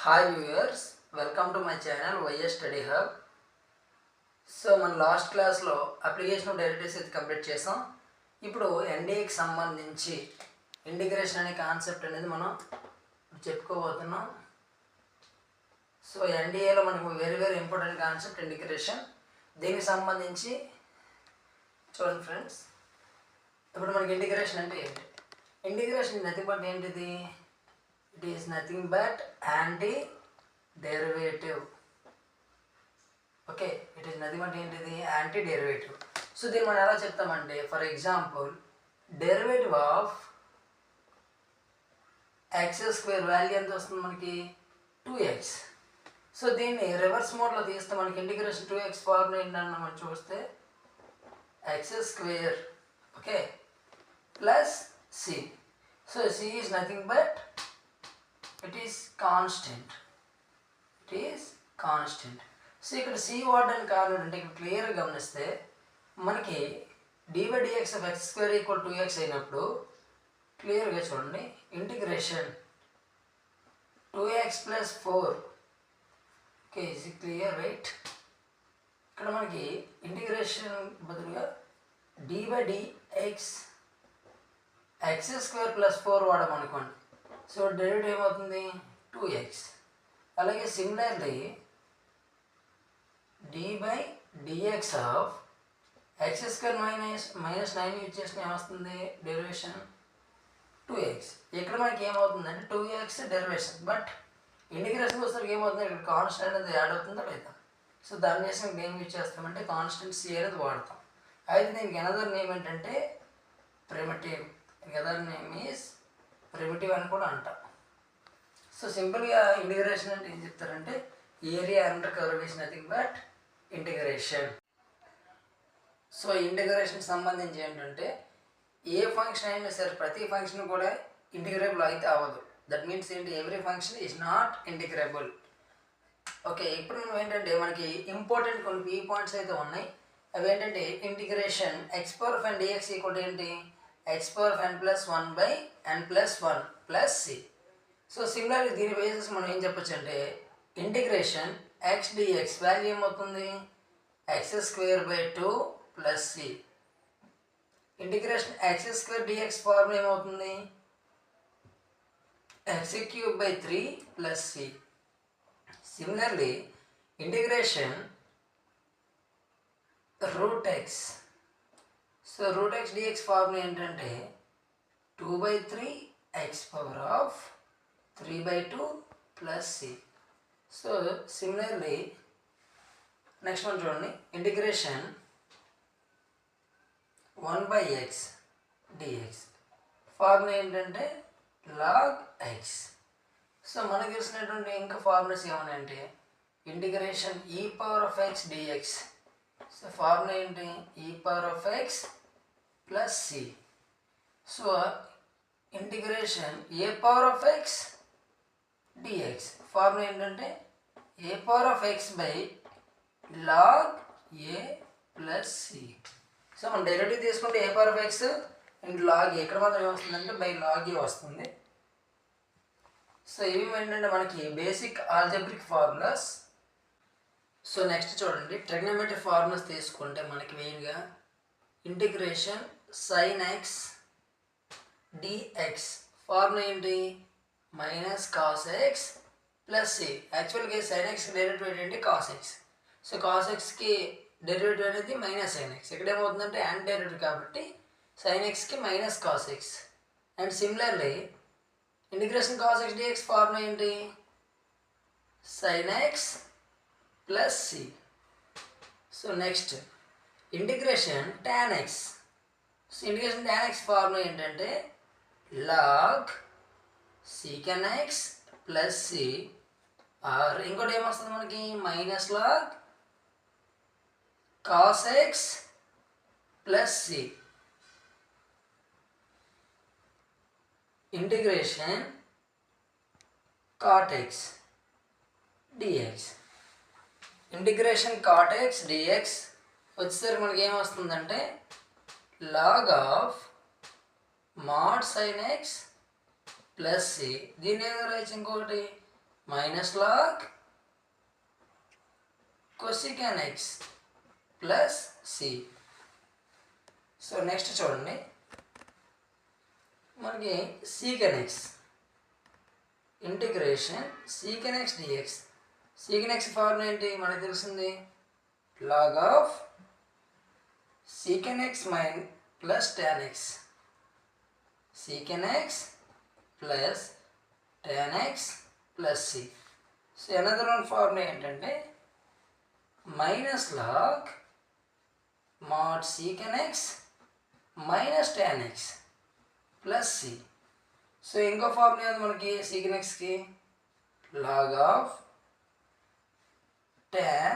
Hi viewers, welcome to my channel YS study hub. So మన last క్లాస్లో application of derivatives అయితే complete చేసాం. ఇప్పుడు ఎన్డీఏకి సంబంధించి ఇంటిగ్రేషన్ అనే కాన్సెప్ట్ అనేది మనం చెప్పుకోబోతున్నాం. సో ఎన్డీఏలో మనకు వెరీ ఇంపార్టెంట్ కాన్సెప్ట్ ఇంటిగ్రేషన్. దీనికి సంబంధించి చూడండి ఫ్రెండ్స్, ఇప్పుడు మనకి ఇంటిగ్రేషన్ అంటే ఏంటి? ఇంటిగ్రేషన్ నథింగ్ బట్ ఏంటిది? It is nothing but anti-derivative. Okay, it is nothing but anti-derivative. So దీన్ని మనం ఎలా చెప్తామంటే, for example derivative of x square value ఎంత వస్తుంది మనకి? 2x. సో దీన్ని రివర్స్ మోడ్లో తీస్తే మనకి ఇంటిగ్రేషన్ 2x ఫార్ములా ఏంటన్నా మనం చూస్తే x square okay plus C. So C is nothing but it is constant. So ఇక్కడ సి వాడడానికి కారణం ఏంటంటే, ఇక్కడ క్లియర్గా గమనిస్తే మనకి dy/dx of x square equal 2x అయినప్పుడు క్లియర్గా చూడండి, integration 2x + 4 okay is clear right. ఇక్కడ మనకి ఇంటిగ్రేషన్ బదులుగా dy/dx ఎక్స్ స్క్వేర్ + 4 వాడమనుకోండి. సో డెరివేటివ్ ఏమవుతుంది? 2x. అలాగే similarly d/dx of x square -9 use చేసిన ఏమొస్తుంది డెరివేషన్? 2x. ఇక్కడ మనకి ఏమవుతుందంటే 2x డెరివేషన్, బట్ ఇంటిగ్రేషన్ వచ్చేసరికి ఏమవుతుంది? ఇక్కడ కాన్స్టెంట్ అనేది యాడ్ అవుతుందా లేదా? సో దాని చేసి ఏం యూజ్ చేస్తామంటే కాన్స్టెంట్ సి అనేది వాడతాం. అయితే దీనికి అనదర్ నేమ్ ఏంటంటే primitive. Another name is primitive అని కూడా అంటాం. సో సింపుల్గా ఇంటిగ్రేషన్ అంటే ఏం చెప్తారంటే, area under curve is nothing but integration. So integration సంబంధించి ఏంటంటే, ఏ ఫంక్షన్ అయినా సరే ప్రతి ఫంక్షన్ కూడా ఇంటిగ్రేబుల్ అయితే అవ్వదు. దట్ మీన్స్ ఏంటి? Every function is not integrable. Okay, ఇప్పుడు మనం ఏంటంటే మనకి ఇంపార్టెంట్ కొన్ని కీ పాయింట్స్ అయితే ఉన్నాయి. అవి ఏంటంటే ఇంటిగ్రేషన్ x⁴n dx ఈక్వల్ ఏంటి? x⁴n+1/n+1 + c. సో సిమిలర్గా దీని బేసిస్ మనం ఏం చెప్పొచ్చు అంటే, ఇంటిగ్రేషన్ x dx వాల్యూ ఏమవుతుంది? x² / 2 + c. Integration x² dx formula ఏమవుతుంది? x³ / 3 + c. Similarly integration √x. So √x dx formula ఏంటంటే 2/3x⁴(3/2 + c). So similarly next one చూడండి, ఇంటిగ్రేషన్ 1/x dx ఫార్ములా ఏంటంటే log x. సో మనకు తెలిసినటువంటి ఇంకా formulas ఏమన్నాయంటే integration e⁴x dx. So formula ఏంటి? e⁴x + c. So integration a⁴x dx formula ఏంటంటే a⁴x/log a + c. So మనం డైరెక్ట్గా తీసుకుంటే a⁴x log a, ఇక్కడ మాత్రం ఏమొస్తుందంటే log a వస్తుంది. సో ఇవి ఏంటంటే మనకి basic algebraic formulas. So next చూడండి, ట్రిగ్నోమెట్రిక్ ఫార్ములాస్ తీసుకుంటే మనకి మెయిన్గా integration sin x dx formula ఏంటి? -cos x + c. యాక్చువల్గా sin x డెరివేటివ్ ఏంటి? cos x. సో cos xకి డెరివేటివ్ అనేది -sin x. ఇక్కడ ఏమవుతుందంటే యాంటీ డెరివేటివ్ కాబట్టి sin xకి -cos x. And similarly integration cos x dx formula ఏంటి? sin x + c. So next integration tan x. So integration tan x formula ఏంటంటే log secant x + c, or ఇంకోటి ఏమొస్తుంది మనకి -log cos x + c. Integration cot x dx. Integration cot x dx వచ్చేసరికి మనకి ఏమొస్తుందంటే log of mod sin x + c. దీన్ని ఏదో రాయొచ్చు ఇంకొకటి minus log cosecant x plus C. So next చూడండి, మనకి secant x integration secant x dx. Secant x formula ఏంటి మనకు తెలిసింది, log of secant x plus tan x. Secant x plus tan X plus C. So another one formula ఏంటంటే minus log mod secant x minus tan x plus C. So ఇంకో formula ఉంది మనకి secant xకి, log of tan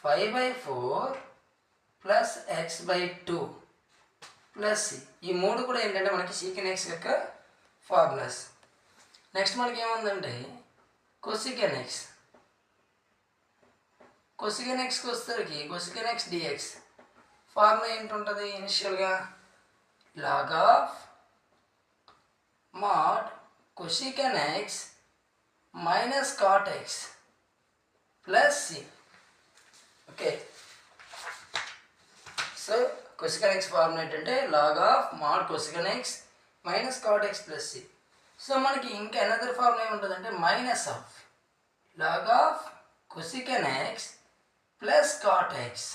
5/4 plus x/2 plus c. ఈ మూడు కూడా ఏంటంటే మనకి secant x యొక్క ఫార్ములాస్. నెక్స్ట్ మనకి ఏముందంటే కొసికెన్ ఎక్స్. కొసికెన్ ఎక్స్కి వచ్చేసరికి కొసికెన్ ఎక్స్ డిఎక్స్ ఫార్ములా ఏంటుంటుంది ఇనిషియల్గా, log of mod cosecant x minus cot x plus c. Okay, so cosecant X formula ఏంటంటే log of mod cosecant x minus cot x plus C. So మనకి ఇంకా another formula ఏముంటుందంటే minus of log of cosecant x plus cot x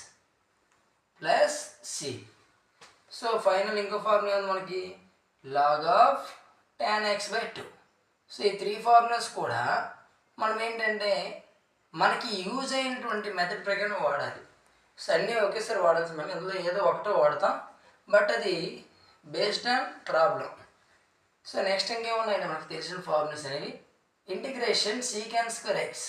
plus C. So final ఇంకో formula ఉంది మనకి, log of tan x/2. So ఈ three formulas కూడా మనం ఏంటంటే మనకి యూజ్ అయినటువంటి మెథడ్ ప్రకారం వాడాలి. సో అన్నీ ఒకేసారి వాడాల్సి మనకి అందులో ఏదో ఒకటో వాడతాం, బట్ అది based on problem. So next ఇంకేమున్నాయండి మనకు తెలిసిన ఫార్ములాస్ అనేవి, integration secant square x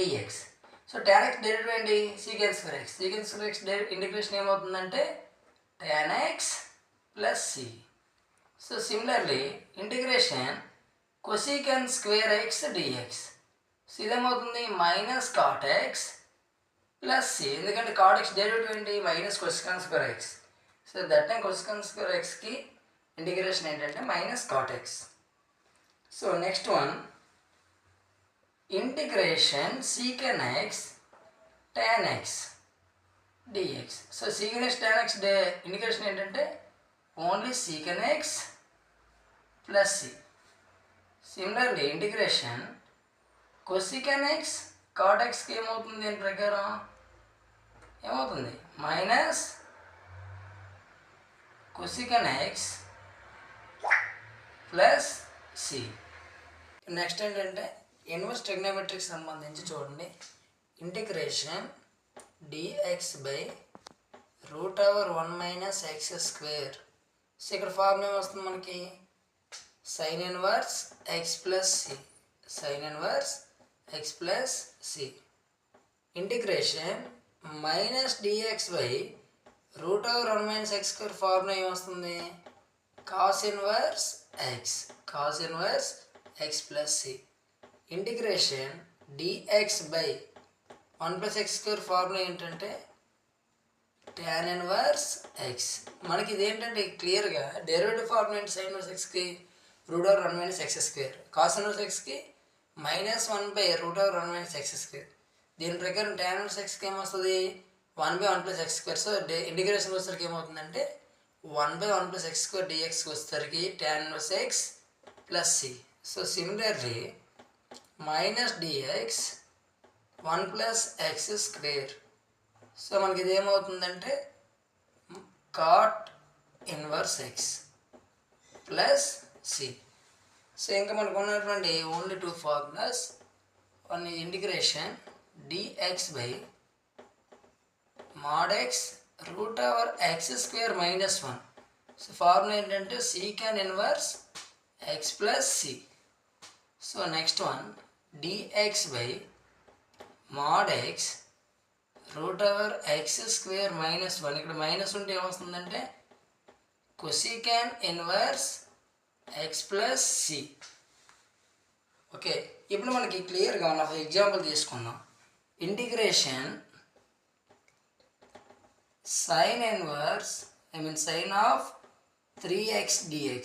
dx. So tan x derivative ఏంటి, secant square x. Secant square x integration ఏమవుతుందంటే tan x plus C. So similarly integration cosecant square x dx. So ఇదేమవుతుంది minus cot x plus c. ఎందుకంటే cot x derivative ఏంటి, minus cosecant square x. So that time cosecant square ఎక్స్కి integration ఏంటంటే minus cot X. So next one integration secant x tan x dx. So secant x tan x integration ఏంటంటే only secant x plus c. Similarly integration cosecant x cot ఎక్స్కి ఏమవుతుంది దీని ప్రకారం, ఏమవుతుంది minus cosecant x plus c. Next ఏంటంటే inverse ట్రిగ్నోమెట్రీకి సంబంధించి చూడండి, integration dx by √1 minus x square. So ఇక్కడ ఫార్ములా వస్తుంది మనకి sine inverse x plus c. Sine inverse x plus c. Integration minus dx by √1 minus x square formula ఏమొస్తుంది, cos inverse x. Cos inverse x plus c. Integration dx by 1 plus x square formula ఏంటంటే tan inverse x. మనకి ఇదేంటంటే క్లియర్గా derivative formula ఏంటి, sine inverse ఎక్స్కి √1 minus x square, cos inverse ఎక్స్కి -1/√1 minus x square. దీని ప్రకారం tan ఇన్వర్స్ ఎక్స్కి ఏమొస్తుంది 1/1 plus x square. So integration వచ్చేసరికి ఏమవుతుందంటే 1/1 ప్లస్ ఎక్స్ స్క్వేర్ డిఎక్స్కి వచ్చేసరికి tan inverse x plus C. So similarly minus dx 1 plus x square. So మనకి ఇది ఏమవుతుందంటే cot inverse x plus C. So ఇంకా మనకు ఉన్నటువంటి only two formulas, one integration dx by mod x √x square -1. So formula ఏంటంటే secant inverse x plus C. So next one dx by mod x √x square -1. ఇక్కడ మైనస్ ఉంటే ఏమొస్తుందంటే cosecant inverse x plus c. Okay, ఇప్పుడు మనకి క్లియర్గా ఉన్న example తీసుకుందాం. Integration sine inverse sign of 3x dx.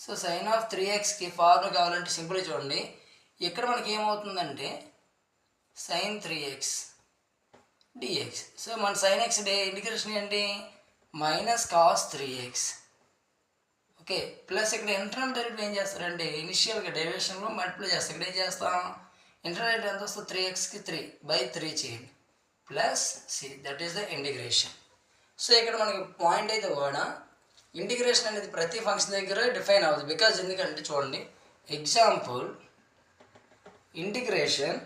So sine of 3xకి ఫార్ములా కావాలంటే సింపుల్గా చూడండి. ఇక్కడ మనకి ఏమవుతుందంటే సైన్ 3x dx. సో మన సైన్ ఎక్స్ ఇంటిగ్రేషన్ ఏంటి, minus cos 3x. Okay, plus ఇక్కడ ఇంటర్నల్ డెరివేటివ్ ఏం చేస్తారంటే ఇనిషియల్గా డెరివేషన్లో మల్టిప్లై చేస్తాం. ఇక్కడ ఏం చేస్తాం, ఇంటర్నల్ డెరివేటివ్ ఎంత వస్తుంది, 3xకి 3/3 చేయండి plus C, that is the integration. So ఇక్కడ మనకి పాయింట్ అయితే కూడా ఇంటిగ్రేషన్ అనేది ప్రతి ఫంక్షన్ దగ్గర డిఫైన్ అవుతుంది. బికాజ్ ఎందుకంటే చూడండి, example integration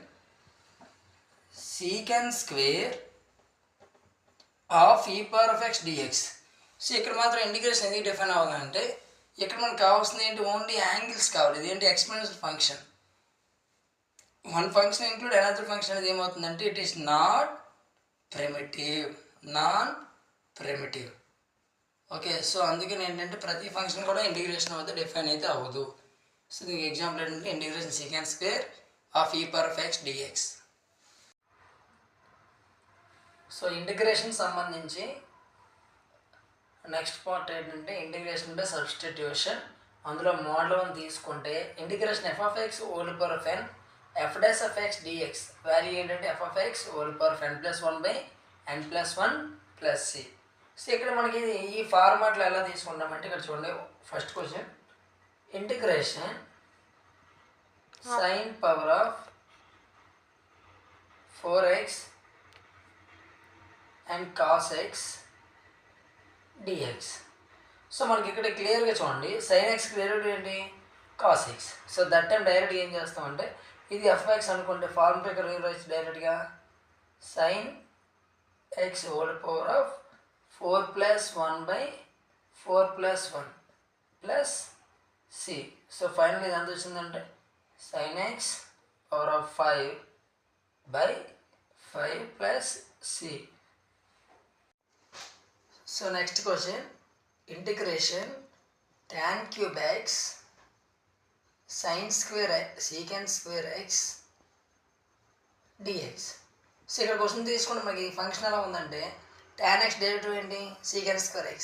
secant square of e power of x dx. So ఇక్కడ మాత్రం ఇంటిగ్రేషన్ ఎందుకు డిఫైన్ అవ్వాలంటే ఇక్కడ మనకు కావాల్సింది ఏంటి, ఓన్లీ యాంగిల్స్ కావాలి. ఇది ఏంటి, exponential function. One function include another function అనేది ఏమవుతుందంటే it is non primitive. Okay, so అందుకని ఏంటంటే ప్రతి ఫంక్షన్ కూడా ఇంటిగ్రేషన్ వద్ద డిఫైన్ అయితే అవ్వదు. సో దీనికి ఎగ్జాంపుల్ ఏంటంటే integration secant square of e power of x dx. So integration సంబంధించి నెక్స్ట్ పార్ట్ ఏంటంటే ఇంటిగ్రేషన్ బై సబ్స్టిట్యూషన్. అందులో మోడల్ 1 తీసుకుంటే integration f of x whole power of n f dash of x dx value ఏంటంటే f of x whole power of n+1/n+1 plus c. So ఇక్కడ మనకి ఈ ఫార్మాట్లో ఎలా తీసుకుంటామంటే ఇక్కడ చూడండి, first question integration sign power of 4x and cos x dx. So మనకి ఇక్కడ క్లియర్గా చూడండి, సైన్ ఎక్స్ డెరివేటివ్ ఏంటి, cos x. So that time డైరెక్ట్గా ఏం చేస్తామంటే ఇది ఎఫ్ఎక్స్ అనుకుంటే ఫార్మ్ ప్రకారం రాయొచ్చు డైరెక్ట్గా sine x whole power of 4+1/4+1 plus C. So final ఇది ఎంత వచ్చిందంటే sine x power of 5/5 plus C. So next question integration tan cube x sin square secant square x dx. So ఇక్కడ question తీసుకుంటే మనకి function ఎలా ఉందంటే tan x derivative ఏంటి, secant square x.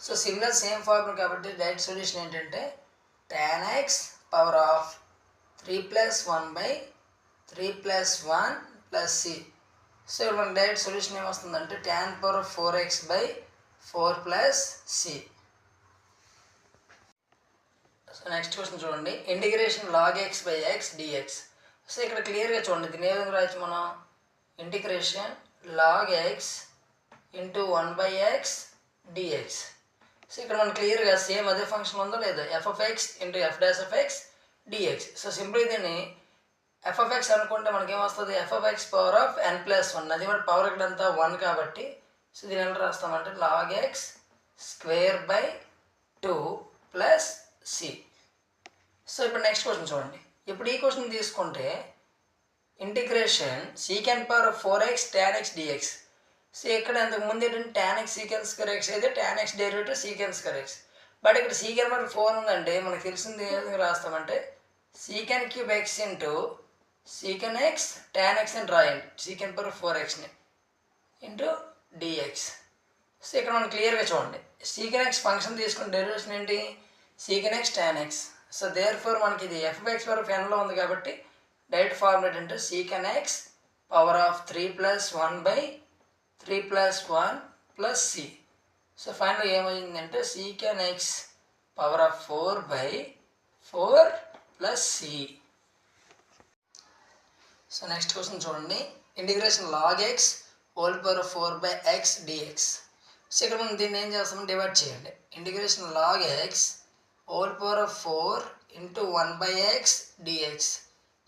So similar same formula కాబట్టి direct solution ఏంటంటే tan x power of 3+1/3+1 plus C. So ఇక్కడ మనకి డైరెక్ట్ సొల్యూషన్ ఏమొస్తుందంటే tan power of 4x/4 plus C. So next question చూడండి integration log x by x dx. So ఇక్కడ క్లియర్గా చూడండి, దీని ఏ విధంగా రాయొచ్చు మనం, integration log x into 1/x dx. So ఇక్కడ మనం క్లియర్గా సేమ్ అదే ఫంక్షన్ ఉందో లేదో f of x into f dash of x dx. So simple దీన్ని f of x అనుకుంటే మనకేమొస్తుంది, f of x power of n+1. అది కూడా పవర్ ఇక్కడ అంతా 1 కాబట్టి సో దీని ఎలా రాస్తామంటే log x square by 2 plus C. So ఇప్పుడు నెక్స్ట్ క్వశ్చన్ చూడండి, ఇప్పుడు ఈ క్వశ్చన్ తీసుకుంటే integration secant power of 4x tan x dx. So ఇక్కడ అంతకు ముందు ఏంటంటే tan x secant square x అయితే tan x derivative secant square x. But ఇక్కడ సీకెంట్ పవర్ 4 ఉందంటే మనకు తెలిసింది ఏ విధంగా రాస్తామంటే secant cube x into secant x tan x అని రాయండి, secant పవర్ 4xని ఇంటూ dx. సో ఇక్కడ మనం క్లియర్గా చూడండి secant x ఫంక్షన్ తీసుకున్న డెరివేషన్ ఏంటి, secant x tan x. So therefore మనకి ఇది f of x power of nలో ఉంది కాబట్టి డైరెక్ట్ ఫార్ములా ఏంటంటే secant x power of 3+1/3+1 plus C. So final ఏమైందంటే secant x power of 4/4 plus C. So next question చూడండి integration log x whole power of 4/x dx. So ఇక్కడ మనం దీన్ని ఏం చేస్తామని డివైడ్ చేయండి, integration log x whole power of 4 into 1/x dx.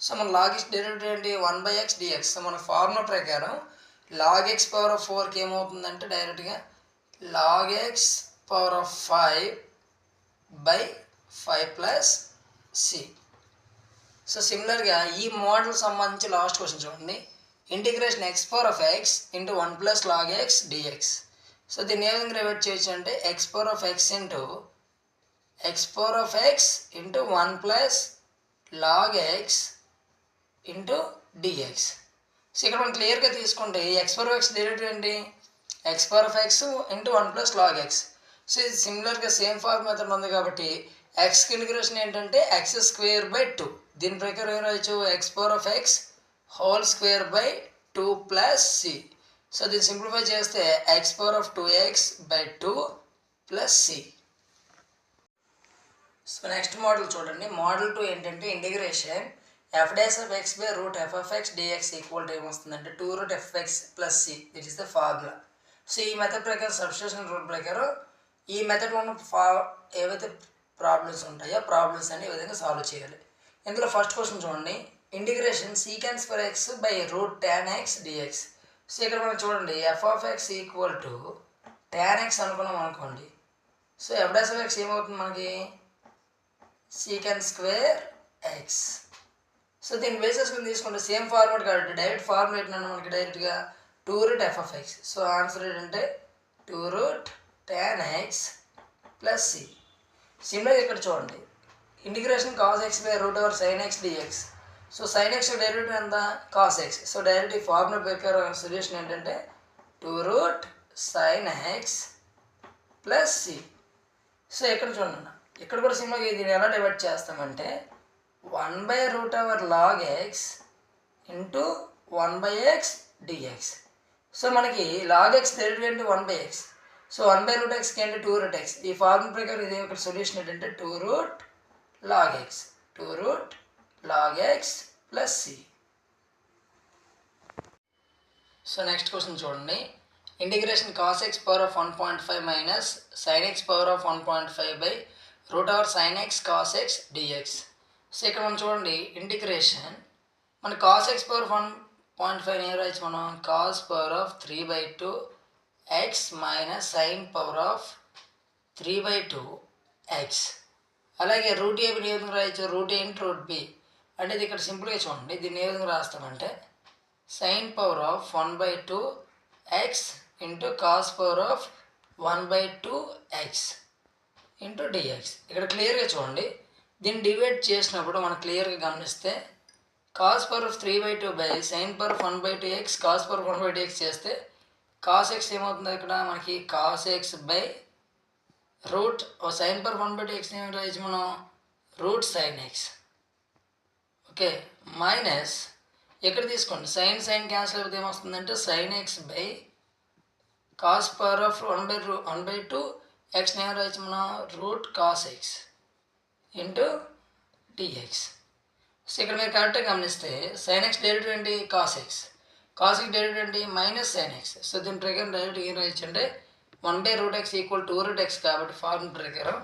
So మన log x derivative ఏంటి, 1/x dx. So మన ఫార్ములా ప్రకారం log x పవర్ ఆఫ్ 4కి ఏమవుతుందంటే డైరెక్ట్గా log x power of 5/5 plus C. So సిమిలర్గా ఈ మోడల్ సంబంధించి లాస్ట్ క్వశ్చన్ చూడండి integration x power of x into 1 + log x dx. So దీన్ని ఏ విధంగా డివైడ్ చేయొచ్చు అంటే x power of x into x power of x into 1 + log x into dx. So ఇక్కడ మనం క్లియర్గా తీసుకుంటే x power of x derivative ఏంటి, x power of x into 1 + log x. So ఇది సిమిలర్గా సేమ్ ఫార్మ్ మెథడ్ ఉంది కాబట్టి ఎక్స్కి integration ఏంటంటే ఎక్స్ స్క్వేర్ బై 2. దీని ప్రకారం ఏం రాయొచ్చు, x power of x whole square by 2 plus C. So దీన్ని సింప్లిఫై చేస్తే x power of 2x by 2 plus C. So next model చూడండి. మోడల్ 2 ఏంటంటే integration f dash of x by root F of x dx equal to ఏమొస్తుందంటే 2 root f x plus c. That is the formula. So ఈ method ప్రకారం substitution rule ప్రకారం ఈ మెథడ్లో ఉన్న ఏవైతే ప్రాబ్లమ్స్ ఉంటాయో ప్రాబ్లమ్స్ అన్ని ఈ విధంగా సాల్వ్ చేయాలి. ఇందులో ఫస్ట్ క్వశ్చన్ చూడండి. Integration secants for x by root tan x dx. So ఇక్కడ మనం చూడండి F of x equal to tan x అనుకున్నాం అనుకోండి. So F dash of x ఏమవుతుంది మనకి, సీకెన్ స్క్వేర్ ఎక్స్. సో దీన్ని బేసెస్ కింద తీసుకుంటే సేమ్ ఫార్ములా కాబట్టి డైరెక్ట్ ఫార్ములా ఏంటంటే మనకి డైరెక్ట్గా 2 root F of x. So answer ఏంటంటే 2 root tan x plus C. Similar ఇక్కడ చూడండి integration cos x by root over sine x dx. So sine x direct ఎంత, కాస్ ఎక్స్. సో డైరెక్ట్ ఈ formula ప్రకారం solution ఏంటంటే 2 root sine x plus C. So ఇక్కడ చూడండి ఇక్కడ కూడా సింపుల్గా దీన్ని ఎలా డివైడ్ చేస్తామంటే 1 by root over log x into 1 by x dx. So మనకి లాగ్ ఎక్స్ డెరివేటివ్ ఏంటి 1 by x. So 1 by root ఎక్స్కి ఏంటి 2 రూట్ ఎక్స్. ఈ ఫార్ములా ప్రకారం ఇది ఒక సొల్యూషన్ ఏంటంటే 2 root log x, 2 root log x plus C. So next question చూడండి. Integration cos x power of 1.5 minus sine x power of 1.5 by root over sine x cos x dx. So ఇక్కడ మనం చూడండి integration మన cos x power 1.5 ఏం రాయొచ్చు మనం, cos power of 3/2 x minus sine power of 3/2 x. అలాగే root ఏబిని ఏ విధంగా రాయొచ్చు, root a into root b. అంటే ఇది ఇక్కడ సింపుల్గా చూడండి దీన్ని ఏ విధంగా రాస్తామంటే sine power of 1/2 x into cos power of 1/2 x into dx. ఇక్కడ క్లియర్గా చూడండి దీన్ని డివైడ్ చేసినప్పుడు మనం క్లియర్గా గమనిస్తే cos power of 3/2 by sine power of 1/2 x cos power 1/2 X చేస్తే కాస్ ఎక్స్ ఏమవుతుంది ఇక్కడ మనకి cos x by root sine power 1/2 x ఏమి రాయొచ్చు మనం, root sine x. Okay, minus ఇక్కడ తీసుకోండి సైన్ సైన్ క్యాన్సిల్ అయిపోతే ఏమొస్తుందంటే sine x by cos power of 1/2 ఎక్స్ని ఏమి రాయొచ్చు మనం, root cos x into dx. So ఇక్కడ మీరు కరెక్ట్గా గమనిస్తే సైన్ ఎక్స్ డైరెక్ట్ ఏంటి cos x, cos x direct ఏంటి మైనస్ సైన్ ఎక్స్. సో దీని ప్రకారం డైరెక్ట్ ఏం రాయొచ్చు అంటే 1 by root x equal 2 root x కాబట్టి ఫార్ములా ప్రకారం.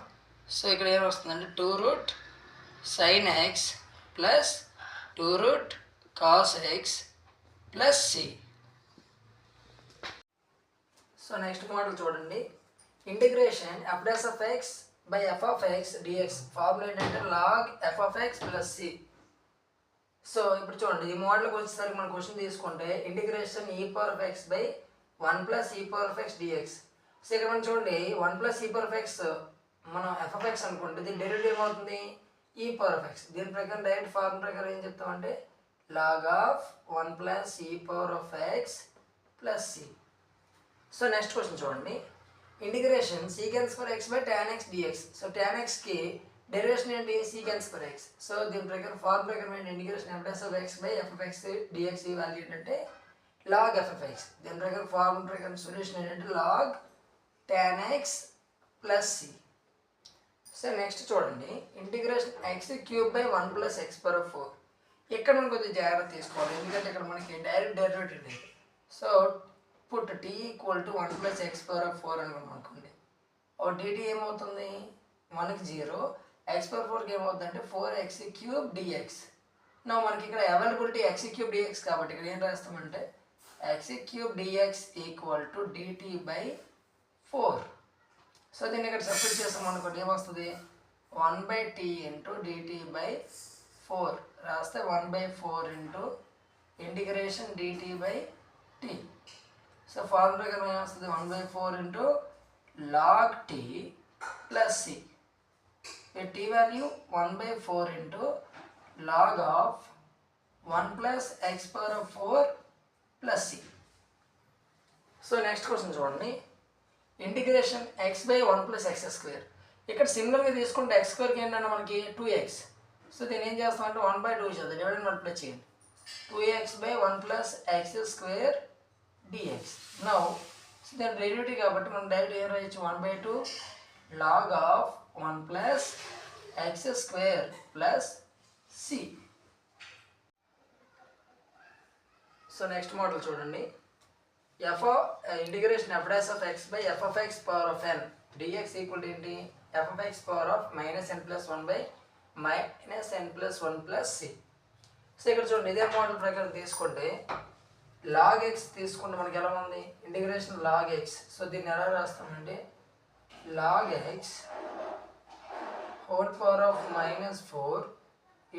సో ఇక్కడ ఏం వస్తుందంటే 2 root sine x plus 2 root cos x plus C. So next model చూడండి. Integration f dash of x by f of x dx. Formula ఏంటంటే log f of x plus C. So ఇప్పుడు చూడండి ఈ మోడల్కి వచ్చేసరికి మనం క్వశ్చన్ తీసుకుంటే integration e power of x by 1 plus e power of x dx. So ఇక్కడ మనం చూడండి 1 plus e power of x మనం ఎఫ్ ఆఫ్ ఎక్స్ అనుకుంటే దీని డెరివేటివ్ ఏమవుతుంది ఈ పవర్ ఆఫ్ ఎక్స్. దీని ప్రకారం డైరెక్ట్ ఫార్ములా ప్రకారం ఏం చెప్తామంటే log of 1 plus e power of x plus C. So next question చూడండి. Integration secants for x by tan x dx. So tan xకి డెరివేషన్ ఏంటి సీకెన్స్ ఫర్ ఎక్స్. సో దీని ప్రకారం ఫార్ములా ప్రకారం ఏంటి integration f dash of x by f of x dx ఈ value ఏంటంటే log f of x. దీని ప్రకారం ఫార్ములా ప్రకారం సొల్యూషన్ ఏంటంటే log tan x plus C. So next చూడండి integration X cube by 1 plus x power 4. ఇక్కడ మనం కొద్దిగా జాగ్రత్త తీసుకోవాలి ఎందుకంటే ఇక్కడ మనకి డైరెక్ట్ డెరివేటివ్ లేదు. So put t equal to 1 plus x power 4 అనుకోండి. ఓ dt ఏమవుతుంది మనకి 0, ఎక్స్ పవర్ 4కి ఏమవుతుంది అంటే 4x క్యూబ్ డిఎక్స్. నా మనకి ఇక్కడ అవైలబిలిటీ x క్యూబ్ డిఎక్స్ కాబట్టి ఇక్కడ ఏం రాస్తామంటే x cube dx equal to dt by 4. So దీన్ని ఇక్కడ సపరేట్ చేస్తాం అనుకోండి ఏమొస్తుంది 1/t ఇంటూ dt బై 4 రాస్తే 1/4 into integration dt by t. So formula ప్రకారం ఏమొస్తుంది 1/4 into log t plus c. T value 1/4 into log of 1 plus x power 4 plus C. So next question చూడండి. Integration x by 1 plus x square. ఇక్కడ సిమిలర్గా తీసుకుంటే X స్క్వేర్కి ఏంటంటే మనకి 2x. So దీన్ని ఏం చేస్తామంటే 1/2 చేద్దాం, డివైడ్ అండ్ మల్టిప్లై చేయండి. 2x/1 + x² dx. Now so దాని డెరివేటివ్ కాబట్టి మనం డైరెక్ట్ ఏం రాయొచ్చు, 1/2 log of 1 + x² + c. So next model చూడండి. ఇంటిగ్రేషన్ f'(x/f(x)(n) dx ఈక్వల్ ఏంటి, f(x)(n+1/(-n+1) c. సో ఇక్కడ చూడండి, ఇదే మోడల్ ప్రకారం తీసుకుంటే log x తీసుకుంటే మనకి ఎలా ఉంది, ఇంటిగ్రేషన్ log x. సో దీన్ని ఎలా రాస్తామంటే log x (-4)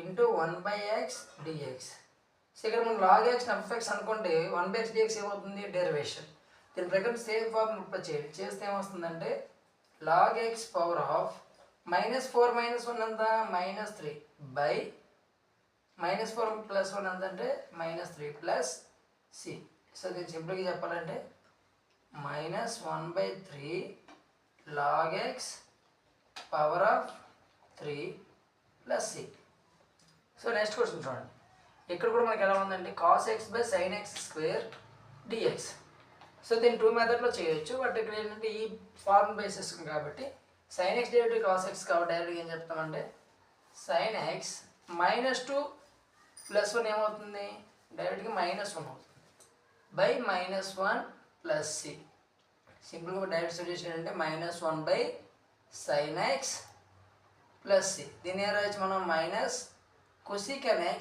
into 1/x dx. So ఇక్కడ మనం log x f(x) అనుకోండి, 1/x dx ఏమవుతుంది, డెరివేషన్. దీని ప్రకారం సేమ్ ఫార్మ్ అప్లై చేస్తే ఏమొస్తుందంటే log x (-4 - 1) ఎంత, -3 బై -4 + 1 ఎంత అంటే -3 ప్లస్ c. సో దీన్ని సింపుల్గా చెప్పాలంటే -1/3 log x (3) + c. So next question చూడండి. ఇక్కడ కూడా మనకి ఎలా ఉందంటే cos x/sin x² dx. So దీన్ని 2 మెథడ్లో చేయొచ్చు, బట్ ఇక్కడ ఏంటంటే ఈ ఫార్మ్ బేసిస్ కాబట్టి sin x derivative cos x కాబట్టి డైరెక్ట్గా ఏం చెప్తామంటే sin x -2 + 1 ఏమవుతుంది, డైరెక్ట్గా -1 అవుతుంది బై -1 + c. సింపుల్గా డైరెక్ట్ సొల్యూషన్ అంటే -1/sin x + c. దీన్ని ఏం రాయొచ్చు మనం, -cosec x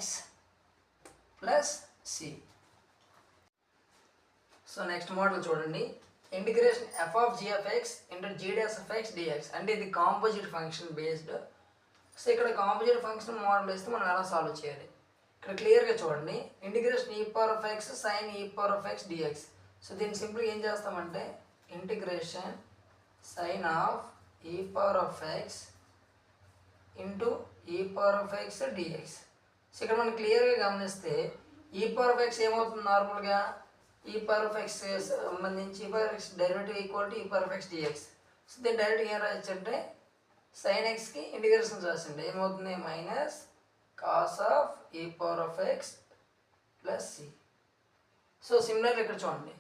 + c. So next model చూడండి. ఇంటిగ్రేషన్ f(g(x) g(x) dx అంటే ఇది కాంపోజిట్ ఫంక్షన్ బేస్డ్. సో ఇక్కడ కాంపోజిట్ ఫంక్షన్ మోడల్ వేస్తే మనం ఎలా సాల్వ్ చేయాలి, ఇక్కడ క్లియర్గా చూడండి. Integration e(x) sin e(x) dx. So దీన్ని సింపుల్గా ఏం చేస్తామంటే integration sin e(x) into e(x) dx. So ఇక్కడ మనం క్లియర్గా గమనిస్తే e(x) ఏమవుతుంది, నార్మల్గా e(x) సంబంధించి e(x) derivative equal to e(x) dx. So దీన్ని డైరెక్ట్గా ఏం రాయొచ్చు అంటే sin xకి ఇంటిగ్రేషన్ రాసిండే ఏమవుతుంది, -cos e(x) + c. So similar ఇక్కడ చూడండి,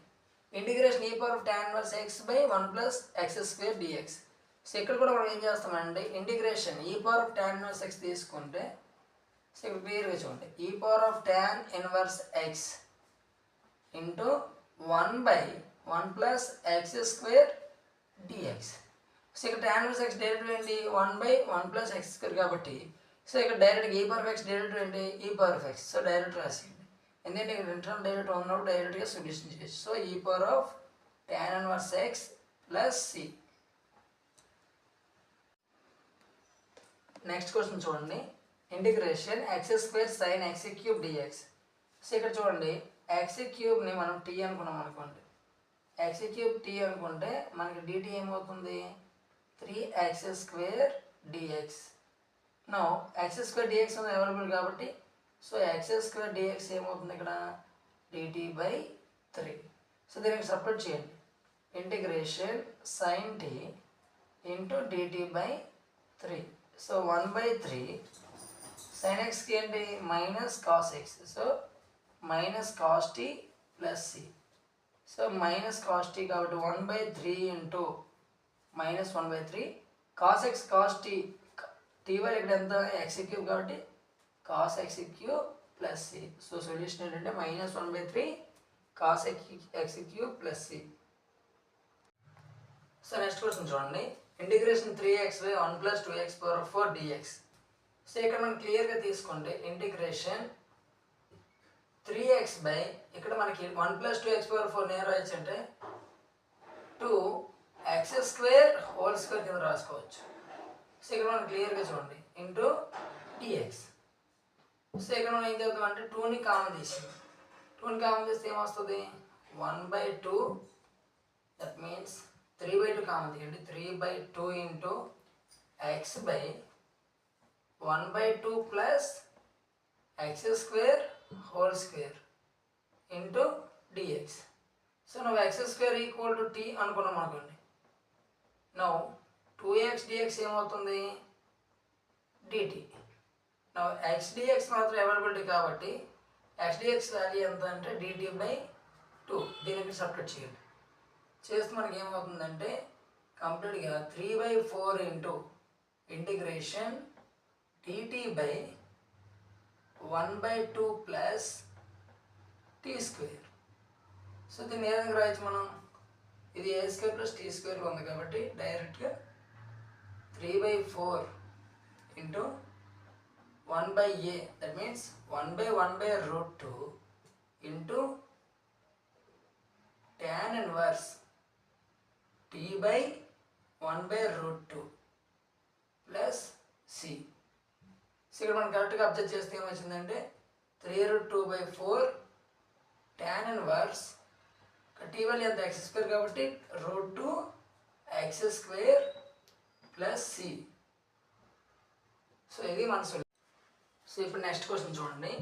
integration e(tan 1x/1 + x² dx. So ఇక్కడ కూడా మనం ఏం చేస్తామంటే ఇంటిగ్రేషన్ e(tan 1x) తీసుకుంటే, సో ఇక్కడ క్లియర్గా చూడండి, e(tan 1x) into 1/1 + x² dx. So ఇక్కడ tan 1x డైరెక్ట్ ఏంటి, 1/1 + x² కాబట్టి సో ఇక్కడ డైరెక్ట్గా e(x) డైరెక్ట్ ఏంటి, e(x). సో డైరెక్ట్ రాసేయండి, ఎందుకంటే ఇక్కడ ఇంటర్నల్ డైరెక్ట్ ఉన్నప్పుడు డైరెక్ట్గా సొల్యూషన్ చేయొచ్చు. So e(tan 1x + c. Next question చూడండి. Integration x² sin x³ dx. So ఇక్కడ చూడండి, x³ మనం t అనుకున్నాం అనుకోండి, x³ t అనుకుంటే మనకి dt ఏమవుతుంది, 3x² dx. No x² dx available కాబట్టి సో x² dx ఏమవుతుంది ఇక్కడ dt/3. సో దీనికి సపరేట్ చేయండి, integration sin t into dt/3. So 1/3 sin xకి ఏంటి, -cos x. So -cos t + c. So -cos t కాబట్టి 1/3 into -1/3 cos x cos t t value ఇక్కడ ఎంత, x³ కాబట్టి cos x³ + c. So solution ఏంటంటే -1/3 cos x³ + c. So next question చూడండి. Integration 3x/1 + 2x⁴ dx. So ఇక్కడ మనం క్లియర్గా తీసుకుంటే ఇంటిగ్రేషన్ 3x ఇక్కడ మనకి 1 + 2x⁴ నేను రాయొచ్చు అంటే 2x² కింద రాసుకోవచ్చు. సో ఇక్కడ మనం క్లియర్గా చూడండి ఇంటూ dx. సో ఇక్కడ మనం ఏం చేద్దాం అంటే 2ని కామన్ తీసాం, 2ని కామన్ చేస్తే ఏమొస్తుంది, 1/2 దట్ మీన్స్ 3/2 కామన్ తీయండి, 3/2 into x/1/2 + x² into dx. So నువ్వు x² = t అనుకున్నాం అనుకోండి. నౌ 2x dx ఏమవుతుంది dt. నా x dx మాత్రం అవైలబిలిటీ కాబట్టి x dx వాల్యూ ఎంత అంటే dt/2. దీనికి సబ్స్టిట్యూట్ చేయండి. చేస్తే మనకి ఏమవుతుందంటే కంప్లీట్గా 3/4 into integration dt/1/2 plus t². So దీన్ని ఏ విధంగా రాయొచ్చు మనం? ఇది a² ప్లస్ t² ఉంది కాబట్టి డైరెక్ట్గా 3/4 into 1/a, that means 1/1/√2 into tan inverse t/1/√2 plus c. So ఇక్కడ మనం కరెక్ట్గా అబ్జర్వ్ చేస్తే ఏమొచ్చిందంటే 3√2/4 tan ఇన్వర్స్ t వాల్యూ ఎంత x² కాబట్టి √2x² ప్లస్ c. సో ఇది మన సొల్యూషన్. సో ఇప్పుడు నెక్స్ట్ క్వశ్చన్ చూడండి.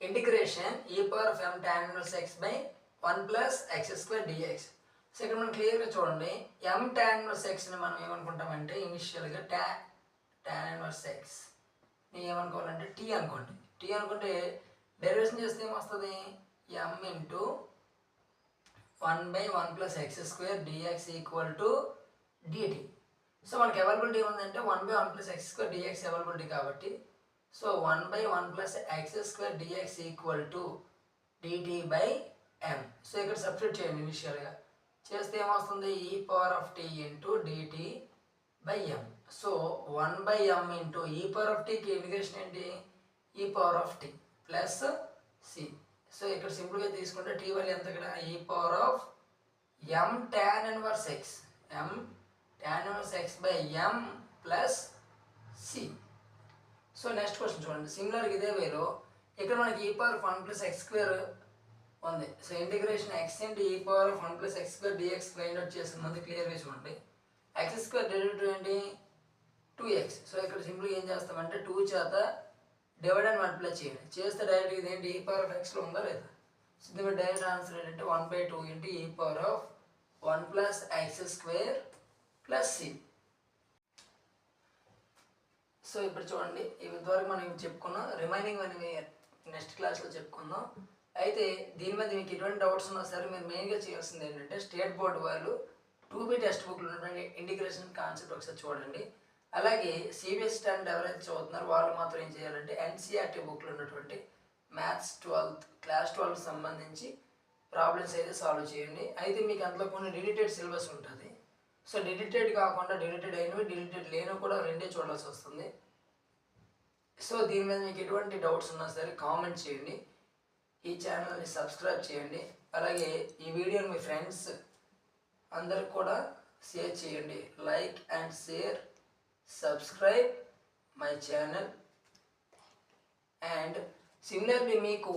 Integration e⁻m tan inverse x/1 plus x² dx. So ఇక్కడ మనం క్లియర్గా చూడండి, m tan ఇన్వర్స్ xని మనం ఏమనుకుంటామంటే ఇనిషియల్గా tan ఇన్వర్స్ x ని ఏమనుకోవాలంటే t అనుకోండి. t అనుకుంటే డెరివేషన్ చేస్తే ఏమొస్తుంది? m into 1/1 plus x² dx equal to dt. So మనకి అవైలబిలిటీ ఏముందంటే 1/1 ప్లస్ x² dx అవైలబిలిటీ కాబట్టి so 1/1 plus x² dx equal to dt/m. So ఇక్కడ సబ్స్టిట్యూట్ చేయండి ఇనిషియల్గా. చేస్తే ఏమొస్తుంది? e⁻t into dt/m. So 1/m into e⁻tకి ఇంటిగ్రేషన్ ఏంటి? e⁻t plus c. సో ఇక్కడ సింపుల్గా తీసుకుంటే t వాల్యూ ఎంత? ఇక్కడ e⁻m tan inverse x, m tan inverse x/m plus c. So next question చూడండి. సిమిలర్గా ఇదే వేలో ఇక్కడ మనకి e⁻1 ప్లస్ x² ఉంది. So integration x into e⁻1 plus x² dx find out చేసిన ముందు క్లియర్గా చూడండి. x² డెరివేటివ్ ఏంటి? 2x. సో ఇక్కడ సింపుల్గా ఏం చేస్తామంటే 2 చేత డివైడ్ అండ్ మల్టిప్లై చేయండి. చేస్తే డైరెక్ట్గా ఇదేంటి e⁻xలో ఉందా లేదా? సో దీని డైరెక్ట్ ఆన్సర్ ఏంటంటే 1/2 into e⁻1 plus x² plus c. So ఇప్పుడు చూడండి, ఇంతవరకు మనం చెప్పుకున్నాం. రిమైనింగ్ అనేవి నెక్స్ట్ క్లాస్లో చెప్పుకుందాం. అయితే దీని మీద మీకు ఎటువంటి డౌట్స్ ఉన్నా సరే మీరు మెయిన్గా చేయాల్సింది ఏంటంటే స్టేట్ బోర్డు వాళ్ళు 2B టెక్స్ట్ బుక్లో ఉన్నటువంటి ఇంటిగ్రేషన్ కాన్సెప్ట్ ఒకసారి చూడండి. అలాగే సిబిఎస్ స్టాండర్డ్ ఎవరైతే చదువుతున్నారో వాళ్ళు మాత్రం ఏం చేయాలంటే ఎన్సీఆర్టీ బుక్లో ఉన్నటువంటి మ్యాథ్స్ 12th క్లాస్ 12 సంబంధించి ప్రాబ్లమ్స్ అయితే సాల్వ్ చేయండి. అయితే మీకు అందులో కొన్ని డిలీటెడ్ సిలబస్ ఉంటుంది. సో డిలీటెడ్ కాకుండా డిలీటెడ్ అయినవి డిలీటెడ్ లేనివి కూడా రెండే చూడాల్సి వస్తుంది. సో దీని మీద మీకు ఎటువంటి డౌట్స్ ఉన్నా సరే కామెంట్ చేయండి. ఈ ఛానల్ని సబ్స్క్రైబ్ చేయండి. అలాగే ఈ వీడియోని మీ ఫ్రెండ్స్ అందరికి కూడా షేర్ చేయండి. Like and share, subscribe my channel. And similarly మీకు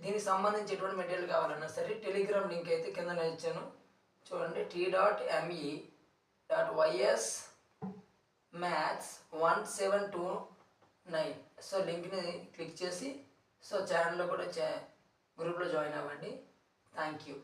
దీనికి సంబంధించి ఎటువంటి మెటీరియల్ కావాలన్నా సరే టెలిగ్రామ్ లింక్ అయితే కింద ఇచ్చాను చూడండి. t.me/maths1729. సో లింక్ని క్లిక్ చేసి సో ఛానల్లో కూడా గ్రూప్లో జాయిన్ అవ్వండి. Thank you.